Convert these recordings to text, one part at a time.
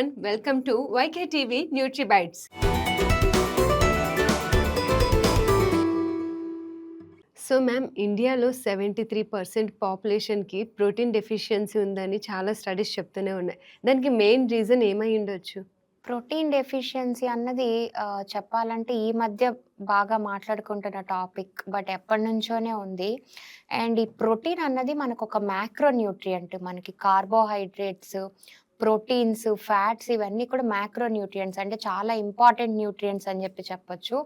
everyone, welcome to YKTV NutriBytes. So ma'am, ఇండియాలో 73% పాపులేషన్‌కి protein deficiency ఉందని చాలా స్టడీస్ చెప్తూనే ఉన్నాయి. దానికి మెయిన్ రీజన్ ఏమై ఉండొచ్చు? ప్రోటీన్ డెఫిషియన్సీ అన్నది చెప్పాలంటే ఈ మధ్య బాగా మాట్లాడుకుంటున్న టాపిక్. బట్ ఎప్పటినుంచోనే ఉంది. అండ్ ఈ ప్రోటీన్ అన్నది మనకొక మ్యాక్రో న్యూట్రియంట్. మనకి కార్బోహైడ్రేట్స్, ప్రోటీన్స్, ఫ్యాట్స్ ఇవన్నీ కూడా మ్యాక్రో న్యూట్రియంట్స్. అంటే చాలా ఇంపార్టెంట్ న్యూట్రియంట్స్ అని చెప్పొచ్చు.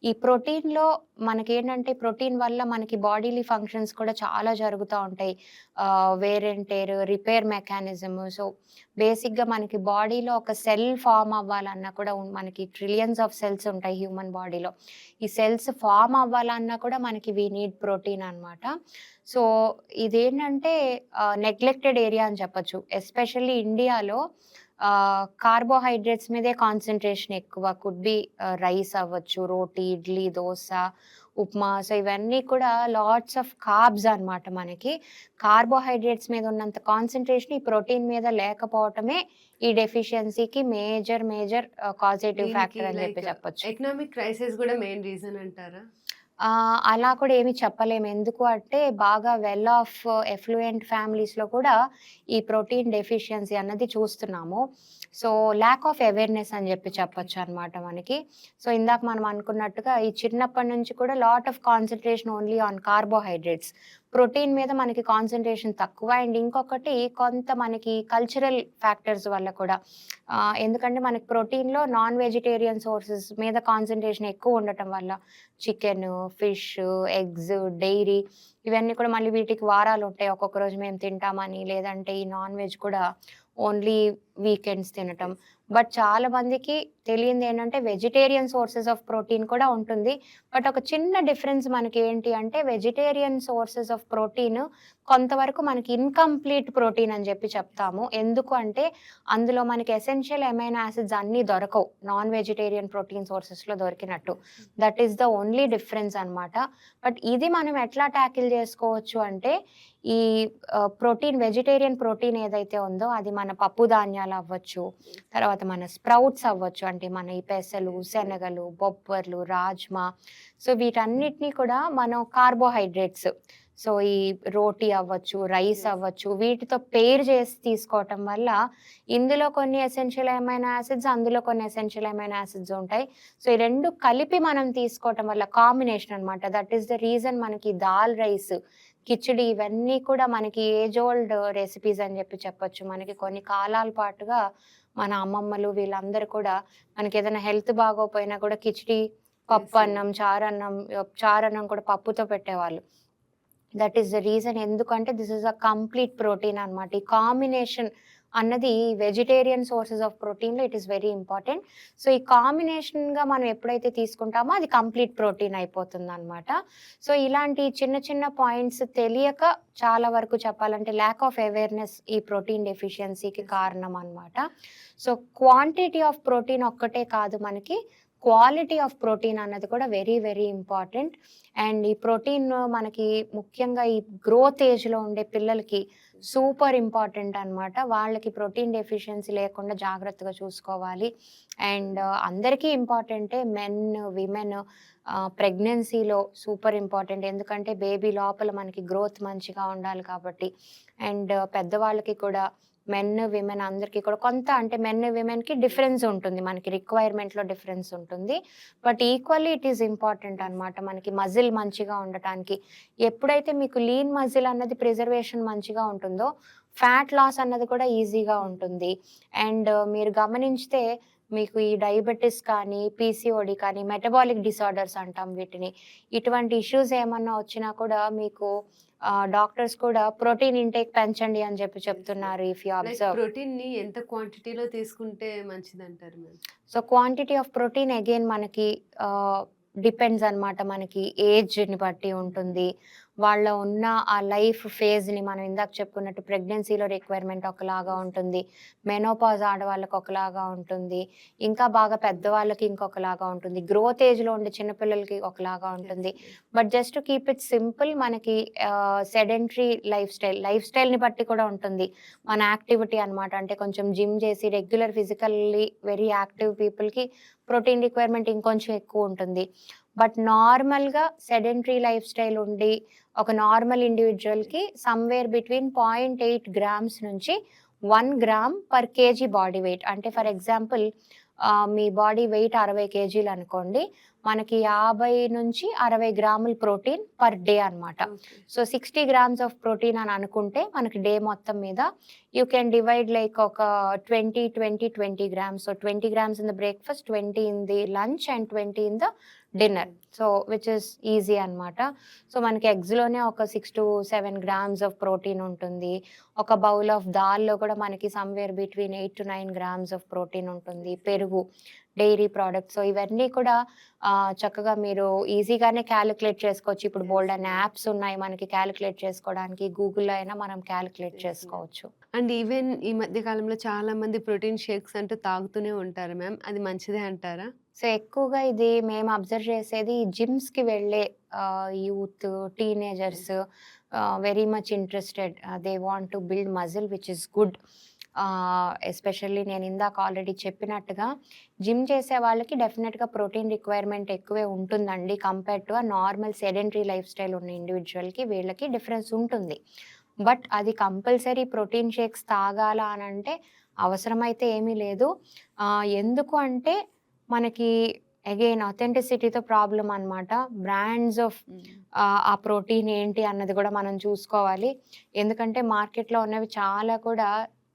ఈ ప్రోటీన్‌లో మనకేంటంటే ప్రోటీన్ వల్ల మనకి బాడీలీ ఫంక్షన్స్ కూడా చాలా జరుగుతా ఉంటాయి. Wear and tear, repair mechanism. So, బేసిక్‌గా మనకి బాడీలో ఒక సెల్ ఫార్మ్ అవ్వాలన్నా కూడా మనకి ట్రిలియన్స్ ఆఫ్ సెల్స్ ఉంటాయి హ్యూమన్ బాడీలో. ఈ సెల్స్ ఫార్మ్ అవ్వాలన్నా కూడా మనకి వి నీడ్ ప్రోటీన్ అనమాట. సో, ఇదేంటంటే నెగ్లెక్టెడ్ ఏరియా అని చెప్పొచ్చు. ఎస్పెషల్లీ ఇండియాలో కార్బోహైడ్రేట్స్ మీదే కాన్సంట్రేషన్ ఎక్కువ. కుడ్ బి రైస్ అవ్వచ్చు, రోటీ, ఇడ్లీ, దోస, ఉప్మా. సో, ఇవన్నీ కూడా లాట్స్ ఆఫ్ కార్బ్స్ అనమాట మనకి. కార్బోహైడ్రేట్స్ మీద ఉన్నంత కాన్సంట్రేషన్ ఈ ప్రోటీన్ మీద లేకపోవటమే ఈ డెఫిషియన్సీకి మేజర్ కాజేటివ్ దీనికి ఫ్యాక్టర్ అని లైక్ చెప్పొచ్చు. ఎకనామిక్ క్రైసిస్ గూడా మెయిన్ రీజన్ అంటారా? అలా కూడా ఏమి చెప్పలేము. ఎందుకు అంటే బాగా వెల్ ఆఫ్ ఎఫ్లూయెంట్ ఫ్యామిలీస్‌లో కూడా ఈ ప్రోటీన్ డెఫిషియన్సీ అన్నది చూస్తున్నాము. సో, ల్యాక్ ఆఫ్ అవేర్‌నెస్ అని ఓకే. చెప్పొచ్చనమాట మనకి. సో, ఇందాక మనం అనుకున్నట్టుగా ఈ చిన్నప్పటి నుంచి కూడా lot of concentration only on carbohydrates. Protein మీద మనకి కాన్సంట్రేషన్ తక్కువ. అండ్ ఇంకొకటి కొంత మనకి కల్చరల్ ఫ్యాక్టర్స్ వల్ల కూడా. ఎందుకంటే మనకి ప్రోటీన్‌లో నాన్ వెజిటేరియన్ సోర్సెస్ మీద కాన్సంట్రేషన్ ఎక్కువ ఉండటం వల్ల చికెను, ఫిషు, ఎగ్స్, డైరీ ఇవన్నీ కూడా మళ్ళీ వీటికి వారాలుంటాయి. ఒక్కొక్క రోజు మేము తింటామని, లేదంటే ఈ నాన్ వెజ్ కూడా ఓన్లీ వీకెండ్స్ తినటం. బట్ చాలా మందికి తెలియందేంటంటే వెజిటేరియన్ సోర్సెస్ ఆఫ్ ప్రోటీన్ కూడా ఉంటుంది. బట్ ఒక చిన్న డిఫరెన్స్ మనకేంటి అంటే వెజిటేరియన్ సోర్సెస్ ఆఫ్ ప్రోటీన్ కొంతవరకు మనకి ఇన్‌కంప్లీట్ ప్రోటీన్ అని చెప్తాము. ఎందుకు అంటే అందులో మనకి ఎసెన్షియల్ అమైనో యాసిడ్స్ అన్నీ దొరకవు. నాన్ వెజిటేరియన్ ప్రోటీన్ సోర్సెస్‌లో దొరికినట్టు. That is the only difference అనమాట. బట్ ఇది మనం ఎట్లా టాకిల్ చేసుకోవచ్చు అంటే ఈ వెజిటేరియన్ ప్రోటీన్ ఏదైతే ఉందో అది మన పప్పు ధాన్యాలు అవ్వచ్చు, తర్వాత మన స్ప్రౌట్స్ అవ్వచ్చు. అంటే మన ఈ పెసలు, శనగలు, బొబ్బర్లు, రాజ్మా. సో, వీటన్నిటిని కూడా మనం కార్బోహైడ్రేట్స్. సో, ఈ రోటీ అవ్వచ్చు, రైస్ అవ్వచ్చు, వీటితో పెయిర్ చేసి తీసుకోవటం వల్ల ఇందులో కొన్ని ఎసెన్షియల్ అమైనో యాసిడ్స్, అందులో కొన్ని ఎసెన్షియల్ అమైనో యాసిడ్స్ ఉంటాయి. సో, ఈ 2 కలిపి మనం తీసుకోవటం వల్ల కాంబినేషన్ అనమాట. దట్ ఈస్ ద రీజన్ మనకి దాల్ రైస్, కిచిడి ఇవన్నీ కూడా మనకి ఏజ్ ఓల్డ్ రెసిపీస్ అని చెప్పొచ్చు. మనకి కొన్ని కాలాల పాటుగా మన అమ్మమ్మలు వీళ్ళందరూ కూడా మనకేదైనా హెల్త్ బాగోపోయినా కూడా కిచిడి, పప్పన్నం, చారన్నం కూడా పప్పుతో పెట్టేవాళ్ళు. That is the reason. ఎందుకంటే this is a complete protein అనమాట. ఈ కాంబినేషన్ అన్నది వెజిటేరియన్ సోర్సెస్ ఆఫ్ ప్రోటీన్‌లో it is very important. So, ఈ కాంబినేషన్‌గా మనం ఎప్పుడైతే తీసుకుంటామో అది కంప్లీట్ ప్రోటీన్ అయిపోతుందనమాట. సో, ఇలాంటి చిన్న పాయింట్స్ తెలియక చాలా వరకు చెప్పాలంటే ల్యాక్ ఆఫ్ అవేర్‌నెస్ ఈ ప్రోటీన్ డెఫిషియన్సీకి కారణం అనమాట. సో, క్వాంటిటీ ఆఫ్ ప్రోటీన్ ఒక్కటే కాదు మనకి, క్వాలిటీ ఆఫ్ ప్రోటీన్ అన్నది కూడా వెరీ ఇంపార్టెంట్. అండ్ ఈ ప్రోటీన్ మనకి ముఖ్యంగా ఈ గ్రోత్ ఏజ్‌లో ఉండే పిల్లలకి సూపర్ ఇంపార్టెంట్ అనమాట. వాళ్ళకి ప్రోటీన్ డెఫిషియన్సీ లేకుండా జాగ్రత్తగా చూసుకోవాలి. అండ్ అందరికీ ఇంపార్టెంటే, మెన్, విమెన్ ప్రెగ్నెన్సీలో సూపర్ ఇంపార్టెంట్. ఎందుకంటే బేబీ లోపల మనకి గ్రోత్ మంచిగా ఉండాలి కాబట్టి. అండ్ పెద్దవాళ్ళకి కూడా మెన్, విమెన్ అందరికీ కూడా కొంత అంటే మెన్, విమెన్‌కి డిఫరెన్స్ ఉంటుంది. మనకి రిక్వైర్మెంట్‌లో డిఫరెన్స్ ఉంటుంది. But equally it is important అనమాట. మనకి మజిల్ మంచిగా ఉండటానికి. ఎప్పుడైతే మీకు లీన్ మజిల్ అన్నది ప్రిజర్వేషన్ మంచిగా ఉంటుందో, ఫ్యాట్ లాస్ అన్నది కూడా ఈజీగా ఉంటుంది. అండ్ మీరు గమనించితే మీకు ఈ డయాబెటిస్ కానీ, పీసీఓడీ కానీ, మెటబాలిక్ డిసార్డర్స్ అంటాం వీటిని. ఇటువంటి ఇష్యూస్ ఏమన్నా వచ్చినా కూడా మీకు డాక్టర్స్ కూడా ప్రోటీన్ ఇంటేక్ పెంచండి అని చెప్తున్నారు. If you like observe. ప్రోటీన్‌ని ఎంత క్వాంటిటీలో తీసుకుంటే మంచిదంటారు ma'am? So, quantity of protein again మనకి డిపెండ్స్ అనమాట. మనకి ఏజ్‌ని బట్టి ఉంటుంది. వాళ్ళ ఉన్న ఆ లైఫ్ ఫేజ్‌ని మనం ఇందాక చెప్పుకున్నట్టు ప్రెగ్నెన్సీలో రిక్వైర్మెంట్ ఒకలాగా ఉంటుంది. మెనోపాజ్ ఆడవాళ్ళకి ఒకలాగా ఉంటుంది. ఇంకా బాగా పెద్దవాళ్ళకి ఇంకొకలాగా ఉంటుంది. గ్రోత్ ఏజ్‌లో ఉండే చిన్న పిల్లలకి ఒకలాగా ఉంటుంది. Yes. But just to keep it simple మనకి సెడెంటరీ లైఫ్ స్టైల్‌ని బట్టి కూడా ఉంటుంది. మన యాక్టివిటీ అన్నమాట. అంటే కొంచెం జిమ్ చేసి రెగ్యులర్ ఫిజికల్లీ వెరీ యాక్టివ్ పీపుల్‌కి ప్రోటీన్ రిక్వైర్మెంట్ ఇంకొంచెం ఎక్కువుంటుంది. బట్ నార్మల్‌గా సెడెంటరీ లైఫ్ స్టైల్ ఉండి ఒక నార్మల్ ఇండివిడ్యువల్‌కి సమ్‌వేర్ బిట్వీన్ 0.8 గ్రామ్స్ నుంచి 1 gram per KG body weight. అంటే ఫర్ ఎగ్జాంపుల్ మీ బాడీ వెయిట్ 60 కేజీలనుకోండి. మనకి 50-60 గ్రాములు ప్రోటీన్ పర్ డే అనమాట. Okay. So 60 grams of protein అని అనుకుంటే మనకి డే మొత్తం మీద యూ కెన్ డివైడ్ లైక్ ఒక 20, 20, 20 grams. So 20 grams in the breakfast, 20 in the lunch and 20 in the dinner. So which is easy అనమాట. సో మనకి ఎగ్స్‌లోనే ఒక 6-7 గ్రామ్స్ ఆఫ్ ప్రోటీన్ ఉంటుంది. ఒక బౌల్ ఆఫ్ దాల్‌లో కూడా మనకి somewhere between 8-9 grams of protein ఉంటుంది. పెరుగు, డైరీ ప్రొడక్ట్స్. సో ఇవన్నీ కూడా చక్కగా మీరు ఈజీగానే క్యాలిక్యులేట్ చేసుకోవచ్చు. ఇప్పుడు యెస్. బోలెడన్ని యాప్స్ ఉన్నాయి మనకి క్యాలిక్యులేట్ చేసుకోవడానికి. గూగుల్‌లో అయినా మనం క్యాలిక్యులేట్ యెస్ మ్యామ్. చేసుకోవచ్చు. అండ్ ఈవెన్ ఈ మధ్య కాలంలో చాలా మంది ప్రోటీన్ షేక్స్ అంటూ తాగుతూనే ఉంటారు మ్యామ్. అది మంచిదే అంటారా? సో ఎక్కువగా ఇది మేము అబ్జర్వ్ చేసేది జిమ్స్‌కి వెళ్ళే youth, teenagers yes. Very much interested. They want to build muscle which is good. Especially నేను ఇందాక ఆల్రెడీ చెప్పినట్టుగా జిమ్ చేసే వాళ్ళకి డెఫినెట్‌గా ప్రోటీన్ రిక్వైర్మెంట్ ఎక్కువే ఉంటుందండి. Compare to normal sedentary life style ఉన్న ఇండివిడ్యువల్‌కి వీళ్ళకి డిఫరెన్స్ ఉంటుంది. బట్ అది కంపల్సరీ ప్రోటీన్ షేక్స్ తాగాలా అనంటే అవసరమైతే ఏమీ లేదు. ఎందుకు అంటే మనకి అగైన్ ఆథెంటిసిటీతో ప్రాబ్లమ్ అనమాట. బ్రాండ్స్ ఆఫ్ హ్మ్. ఆ ప్రోటీన్ ఏంటి అన్నది కూడా మనం చూసుకోవాలి. ఎందుకంటే మార్కెట్‌లో ఉన్నవి చాలా కూడా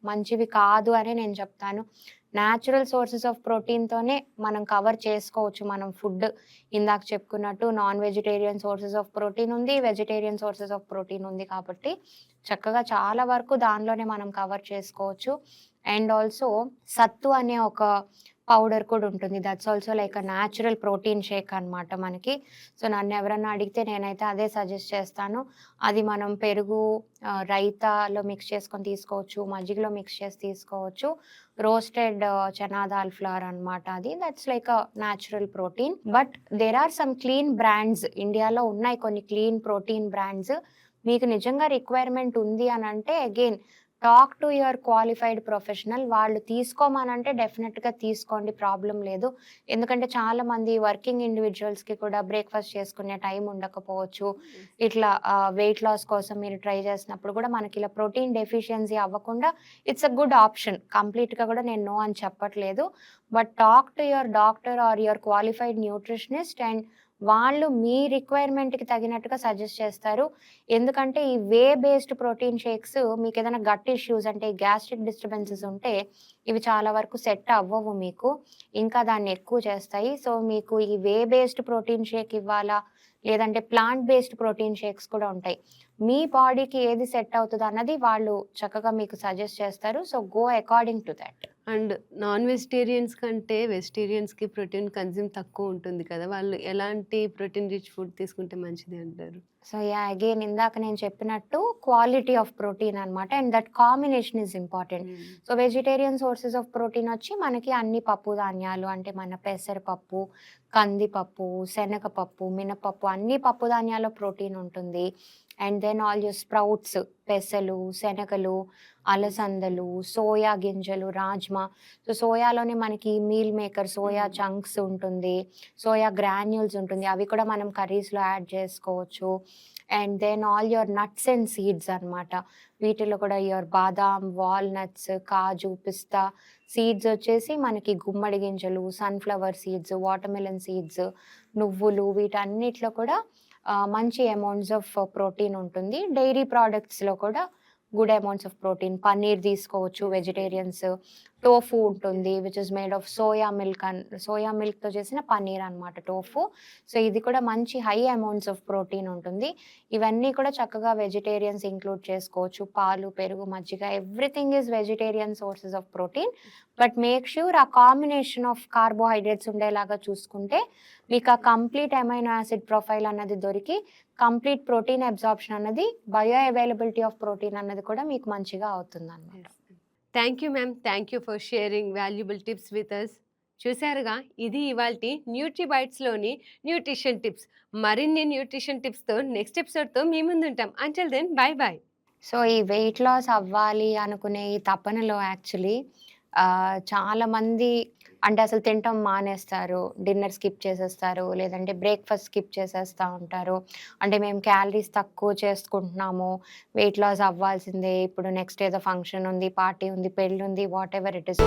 మంచివి కాదు అనే నేను చెప్తాను. న్యాచురల్ సోర్సెస్ ఆఫ్ ప్రోటీన్‌తోనే మనం కవర్ చేసుకోవచ్చు మనం ఫుడ్. ఇందాక చెప్పుకున్నట్టు non vegetarian sources of protein ఉంది. వెజిటేరియన్ సోర్సెస్ ఆఫ్ ప్రోటీన్ ఉంది కాబట్టి చక్కగా చాలా వరకు దానిలోనే మనం కవర్ చేసుకోవచ్చు. అండ్ ఆల్సో సత్తు అనే ఒక పౌడర్ కూడా ఉంటుంది. That's also like a natural protein shake అనమాట మనకి. సో నన్నెవరన్నా అడిగితే నేనైతే అదే సజెస్ట్ చేస్తాను. అది మనం పెరుగు, రైతాలో మిక్స్ చేసుకొని తీసుకోవచ్చు. మజ్జిగలో మిక్స్ చేసి తీసుకోవచ్చు. రోస్టెడ్ చనా దాల్ ఫ్లవర్ అనమాట అది. That's like a natural protein. But there are some clean brands ఇండియాలో ఉన్నాయి కొన్ని క్లీన్ ప్రోటీన్ బ్రాండ్స్. మీకు నిజంగా రిక్వైర్మెంట్ ఉంది అనంటే again talk to your qualified professional. వాళ్ళు తీసుకోమనంటే డెఫినెట్‌గా తీసుకోండి. ప్రాబ్లమ్ లేదు. ఎందుకంటే చాలామంది వర్కింగ్ ఇండివిడ్యువల్స్‌కి కూడా బ్రేక్‌ఫాస్ట్ చేసుకునే టైం ఉండకపోవచ్చు. యెస్. ఇట్లా వెయిట్ లాస్ కోసం మీరు ట్రై చేసినప్పుడు కూడా మనకి ఇలా ప్రోటీన్ డెఫిషియన్సీ అవ్వకుండా ఇట్స్ ఎ గుడ్ ఆప్షన్. కంప్లీట్‌గా కూడా నేను నో అని చెప్పట్లేదు. But talk to your doctor or your qualified nutritionist and వాళ్ళు మీ రిక్వైర్మెంట్‌కి తగినట్టుగా సజెస్ట్ చేస్తారు. ఎందుకంటే ఈ వే బేస్డ్ ప్రోటీన్ షేక్స్ మీకేదైనా గట్ ఇష్యూస్ అంటే గ్యాస్ట్రిక్ డిస్టర్బెన్సెస్ ఉంటే ఇవి చాలా వరకు సెట్ అవ్వవు మీకు. ఇంకా దాన్ని ఎక్కువ చేస్తాయి. సో మీకు ఈ వే బేస్డ్ ప్రోటీన్ షేక్ ఇవ్వాలా? లేదంటే ప్లాంట్ బేస్డ్ ప్రోటీన్ షేక్స్ కూడా ఉంటాయి. మీ బాడీకి ఏది సెట్ అవుతదన్నది వాళ్ళు చక్కగా మీకు సజెస్ట్ చేస్తారు. So go according to thought. And non vegetarians కంటే వెజిటేరియన్స్‌కి ప్రోటీన్ కన్జ్యూమ్ తక్కువ ఉంటుంది కదా! వాళ్ళు ఎలాంటి ప్రోటీన్ రిచ్ ఫుడ్ తీసుకుంటే మంచిది అంటారు? సో అగైన్ ఇందాక నేను చెప్పినట్టు క్వాలిటీ ఆఫ్ ప్రోటీన్ అనమాట. And that combination is important. Hmm. So vegetarian sources of protein వచ్చి మనకి అన్ని పప్పు ధాన్యాలు అంటే మన పెసరపప్పు, కందిపప్పు, శనగపప్పు, మినపప్పు అన్ని పప్పు ధాన్యాల్లో ప్రోటీన్ ఉంటుంది. And then all your sprouts, పెసలు, శనగలు, అలసందలు, సోయా గింజలు, రాజ్మా. సో సోయాలోనే మనకి మీల్ మేకర్ సోయా చంక్స్ ఉంటుంది. సోయా గ్రాన్యూల్స్ ఉంటుంది. అవి కూడా మనం కర్రీస్‌లో యాడ్ చేసుకోవచ్చు. And then all your nuts and seeds అనమాట. వీటిలో కూడా your badam, walnuts, kaju, pista seeds వచ్చేసి మనకి గుమ్మడి గింజలు, సన్‌ఫ్లవర్ సీడ్స్, వాటర్‌మెలన్ సీడ్స్, నువ్వులు వీటన్నిటిలో కూడా మంచి అమౌంట్స్ ఆఫ్ ప్రోటీన్ ఉంటుంది. డైరీ ప్రొడక్ట్స్‌లో కూడా good amounts of protein. Paneer తీసుకోవచ్చు వెజిటేరియన్స్. టోఫు ఉంటుంది which is made of soya మిల్క్‌తో చేసిన పన్నీర్ అన్నమాట టోఫు. సో, ఇది కూడా మంచి హై అమౌంట్స్ ఆఫ్ ప్రోటీన్ ఉంటుంది. ఇవన్నీ కూడా చక్కగా వెజిటేరియన్స్ ఇంక్లూడ్ చేసుకోవచ్చు. పాలు, పెరుగు, మజ్జిగ everything is vegetarian sources of protein. But make sure ఆ కాంబినేషన్ ఆఫ్ కార్బోహైడ్రేట్స్ ఉండేలాగా చూసుకుంటే మీకు ఆ కంప్లీట్ అమైనో యాసిడ్ ప్రొఫైల్ అన్నది దొరికి కంప్లీట్ ప్రోటీన్ అబ్జార్ప్షన్ అన్నది బయో అవైలబిలిటీ ఆఫ్ ప్రోటీన్ అన్నది కూడా మీకు మంచిగా అవుతుందన్నమాట. Thank you ma'am. Thank you for sharing valuable tips with us. చూసారుగా, ఇది ఇవాల్టి న్యూట్రిబైట్స్‌లోని న్యూట్రిషన్ టిప్స్. మరిన్ని న్యూట్రిషన్ టిప్స్‌తో నెక్స్ట్ ఎపిసోడ్‌తో మీ ముందుంటాం. Until then bye bye. So, ఈ వెయిట్ లాస్ అవ్వాలి అనుకునే ఈ తపనలో యాక్చువల్లీ చాలామంది అంటే అసలు తినటం మానేస్తారు. డిన్నర్ స్కిప్ చేసేస్తారు. లేదంటే బ్రేక్‌ఫాస్ట్ స్కిప్ చేసేస్తా ఉంటారు. అంటే మేము క్యాలరీస్ తక్కువ చేసుకుంటున్నాము. వెయిట్ లాస్ అవ్వాల్సిందే. ఇప్పుడు నెక్స్ట్ ఏదో ఫంక్షన్ ఉంది, పార్టీ ఉంది, పెళ్లుంది వాటెవర్ ఇట్ ఈస్.